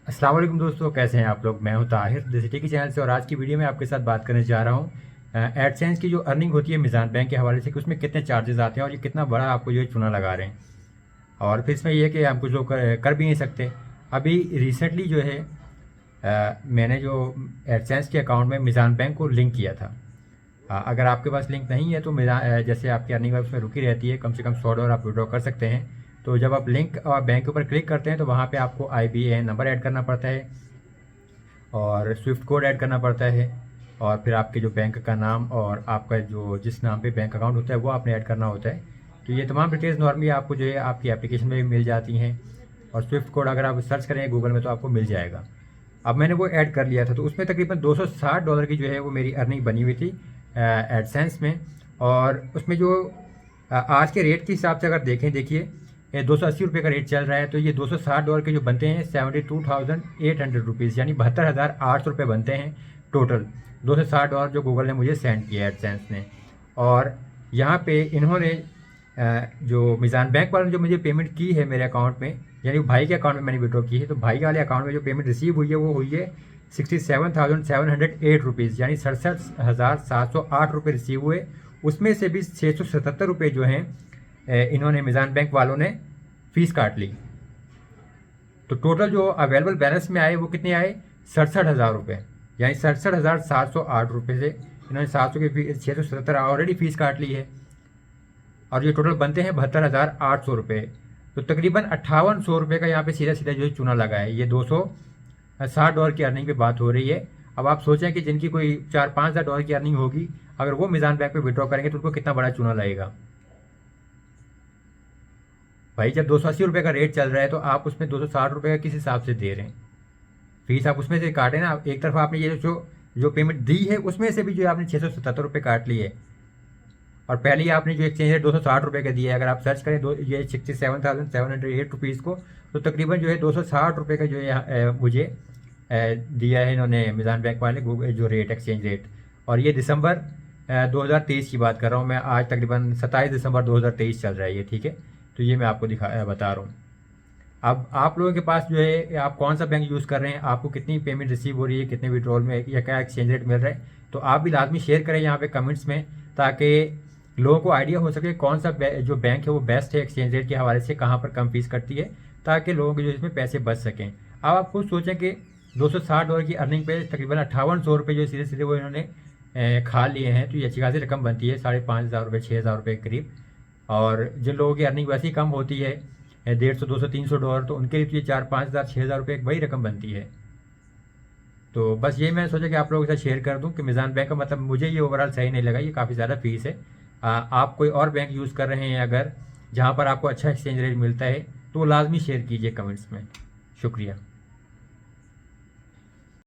अस्सलाम वालेकुम दोस्तों, कैसे हैं आप लोग। मैं हूं ताहिर द सिटी की चैनल से और आज की वीडियो में आपके साथ बात करने जा रहा हूं एडसेंस की जो अर्निंग होती है मीज़ान बैंक के हवाले से कि उसमें कितने चार्जेस आते हैं और ये कितना बड़ा आपको जो है चूना लगा रहे हैं। और फिर इसमें ये है कि हम कुछ लोग कर भी नहीं सकते। अभी रिसेंटली जो है मैंने जो एडसेंस के अकाउंट में मीज़ान बैंक को लिंक किया था। अगर आपके पास लिंक नहीं है तो जैसे आपकी अर्निंग उसमें रुकी रहती है, कम से कम $100 आप विड्रॉ कर सकते हैं। तो जब आप लिंक और बैंक के ऊपर क्लिक करते हैं तो वहाँ पे आपको IBAN नंबर ऐड करना पड़ता है और स्विफ्ट कोड ऐड करना पड़ता है और फिर आपके जो बैंक का नाम और आपका जो जिस नाम पे बैंक अकाउंट होता है वो आपने ऐड करना होता है। तो ये तमाम डिटेल्स नॉर्मली आपको जो है आपकी एप्लीकेशन में भी मिल जाती हैं और स्विफ्ट कोड अगर आप सर्च करें गूगल में तो आपको मिल जाएगा। अब मैंने वो ऐड कर लिया था तो उसमें तकरीबन $260 की जो है वो मेरी अर्निंग बनी हुई थी एडसेंस में। और उसमें जो आज के रेट के हिसाब से अगर देखिए $280 का रेट चल रहा है तो ये $260 के जो बनते हैं 72,800 रुपीज़, यानी 72,800 रुपये बनते हैं टोटल। $260 जो गूगल ने मुझे सेंड किया एडसेंस ने। और यहाँ पे इन्होंने जो मीज़ान बैंक वालों ने जो मुझे पेमेंट की है मेरे अकाउंट में, यानी भाई के अकाउंट में मैंने विड्रॉ की है, तो भाई वाले अकाउंट में जो पेमेंट रिसीव हुई है वो हुई है 67,708 रुपीज़, यानी 67,708 रुपये रिसीव हुए। उसमें से भी 677 रुपये जो हैं इन्होंने मीज़ान बैंक वालों ने फ़ीस काट ली। तो टोटल जो अवेलेबल बैलेंस में आए वो कितने आए, 67,000 रुपये, यानी 67,708 रुपये से इन्होंने 700 की 677 ऑलरेडी फ़ीस काट ली है और ये टोटल बनते हैं 72,800 रुपये। तो तकरीबन 5800 रुपये का यहाँ पे सीधा सीधा जो है चूना लगा है। ये $260 की अर्निंग पे बात हो रही है। अब आप सोचें कि जिनकी कोई $4-5 हज़ार की अर्निंग होगी, अगर वो मीज़ान बैंक पे विड्रॉ करेंगे तो उनको कितना बड़ा चूना लगेगा भाई। जब $280 का रेट चल रहा है तो आप उसमें $260 का किस हिसाब से दे रहे हैं। फीस आप उसमें से काटें ना। एक तरफ आपने ये जो पेमेंट दी है उसमें से भी जो आपने 677 रुपये काट लिए है और पहले ही आपने जो एक्सचेंज रेट $260 का दिया है। अगर आप सर्च करें ये 67,708 रुपीज़ को, तो तकरीबन जो है $260 का जो है मुझे दिया है इन्होंने मीज़ान बैंक वाले जो रेट एक्सचेंज रेट। और ये दिसंबर 2023 की बात कर रहा हूँ मैं। आज तकरीबन 27 दिसंबर 2023 चल रहा है ये, ठीक है। तो ये मैं आपको बता रहा हूँ। अब आप लोगों के पास जो है आप कौन सा बैंक यूज़ कर रहे हैं, आपको कितनी पेमेंट रिसीव हो रही है, कितने विड्रॉल में या क्या एक्सचेंज रेट मिल रहा है, तो आप भी लाजमी शेयर करें यहाँ पे कमेंट्स में, ताकि लोगों को आइडिया हो सके कौन सा जो बैंक है वो बेस्ट है एक्सचेंज रेट के हवाले से, कहाँ पर कम फीस कटती है, ताकि लोगों के जो इसमें पैसे बच सकें। अब आप खुद सोचें कि $260 की अर्निंग पे तकरीबन 5800 रुपये जो सीधे सीधे वो इन्होंने खा लिए हैं। तो ये अच्छी खासी रकम बनती है, 5,500 रुपये 6,000 रुपये के करीब। और जिन लोगों की अर्निंग वैसे ही कम होती है $150, $200, $300, तो उनके लिए तो ये 4-5 हज़ार 6,000 रुपये एक बड़ी रकम बनती है। तो बस ये मैंने सोचा कि आप लोगों के साथ शेयर कर दूं कि मीज़ान बैंक का मतलब मुझे ये ओवरऑल सही नहीं लगा, ये काफ़ी ज़्यादा फीस है। आप कोई और बैंक यूज़ कर रहे हैं अगर, जहाँ पर आपको अच्छा एक्सचेंज रेट मिलता है, तो लाजमी शेयर कीजिए कमेंट्स में। शुक्रिया।